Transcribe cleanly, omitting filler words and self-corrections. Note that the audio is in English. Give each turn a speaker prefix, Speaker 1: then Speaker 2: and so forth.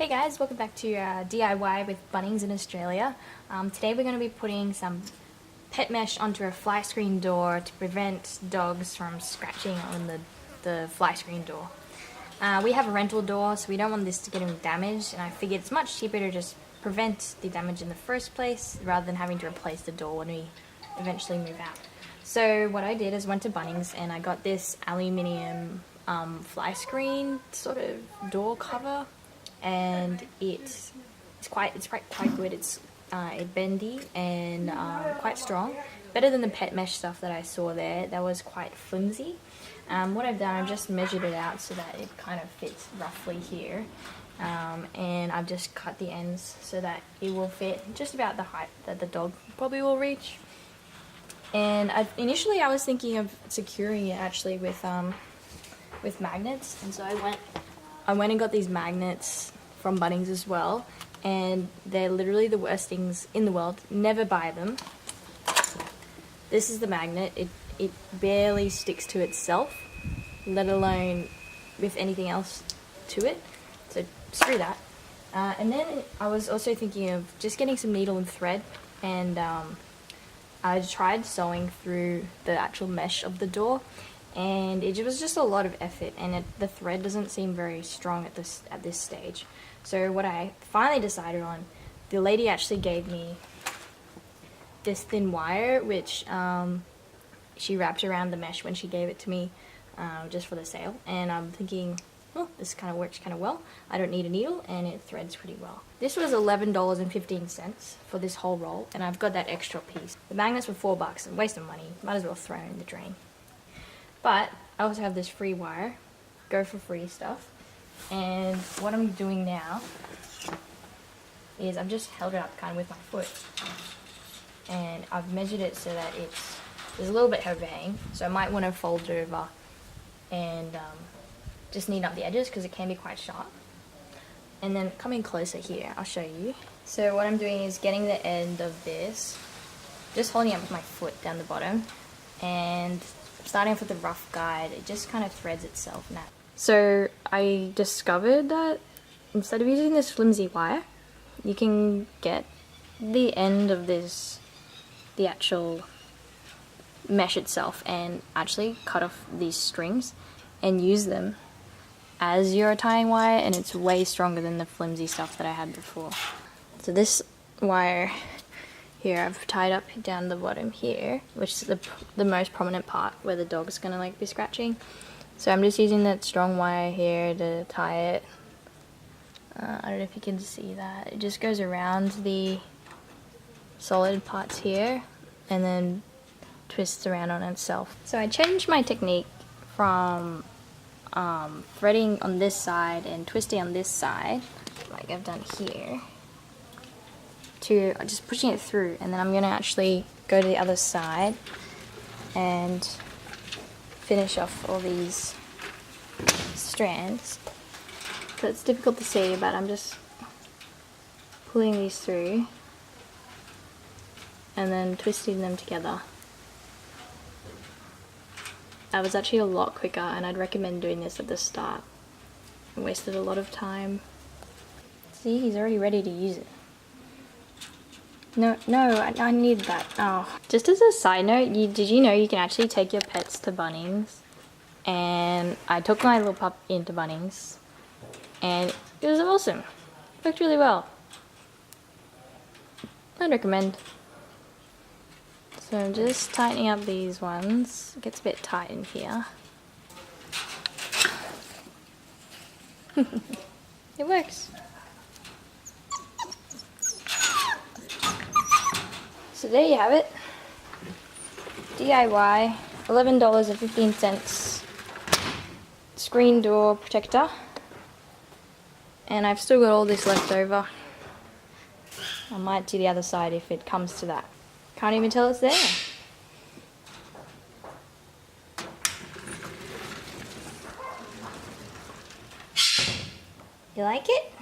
Speaker 1: Hey guys, welcome back to DIY with Bunnings in Australia. Today we're going to be putting some pet mesh onto a fly screen door to prevent dogs from scratching on the fly screen door. We have a rental door, so we don't want this to get damaged, and I figured it's much cheaper to just prevent the damage in the first place rather than having to replace the door when we eventually move out. So what I did is went to Bunnings and I got this aluminium fly screen sort of door cover. And it's quite good. It's bendy and quite strong. Better than the pet mesh stuff that I saw there. That was quite flimsy. What I've done, I've just measured it out so that it kind of fits roughly here. And I've just cut the ends so that it will fit just about the height that the dog probably will reach. And initially I was thinking of securing it actually with magnets, and so I went and got these magnets from Bunnings as well, and they're literally the worst things in the world. Never buy them. This is the magnet. It barely sticks to itself, let alone with anything else to it, so screw that. And then I was also thinking of just getting some needle and thread, and I tried sewing through the actual mesh of the door, and it was just a lot of effort, and the thread doesn't seem very strong at this stage. So what I finally decided on, the lady actually gave me this thin wire, which she wrapped around the mesh when she gave it to me, just for the sale. And I'm thinking, oh, this kind of works kind of well. I don't need a needle, and it threads pretty well. This was $11.15 for this whole roll, and I've got that extra piece. The magnets were $4, a waste of money. Might as well throw it in the drain. But I also have this free wire, go for free stuff, and what I'm doing now is I've just held it up kind of with my foot, and I've measured it so that there's a little bit overhang, so I might want to fold it over and just neaten up the edges because it can be quite sharp. And then coming closer here, I'll show you. So what I'm doing is getting the end of this, just holding it with my foot down the bottom, and starting off with the rough guide, it just kind of threads itself now. So I discovered that instead of using this flimsy wire, you can get the end of the actual mesh itself, and actually cut off these strings and use them as your tying wire, and it's way stronger than the flimsy stuff that I had before. So this wire here I've tied up down the bottom here, which is the most prominent part where the dog's gonna be scratching. So I'm just using that strong wire here to tie it. I don't know if you can see that. It just goes around the solid parts here and then twists around on itself. So I changed my technique from threading on this side and twisting on this side, like I've done here, to just pushing it through, and then I'm going to actually go to the other side and finish off all these strands. So it's difficult to see, but I'm just pulling these through and then twisting them together. That was actually a lot quicker, and I'd recommend doing this at the start. I wasted a lot of time. See, he's already ready to use it. No, I need that. Oh. Just as a side note, did you know you can actually take your pets to Bunnings? And I took my little pup into Bunnings, and it was awesome. It worked really well. I'd recommend. So I'm just tightening up these ones. It gets a bit tight in here. It works. So there you have it. DIY, $11.15 screen door protector. And I've still got all this left over. I might do the other side if it comes to that. Can't even tell it's there. You like it?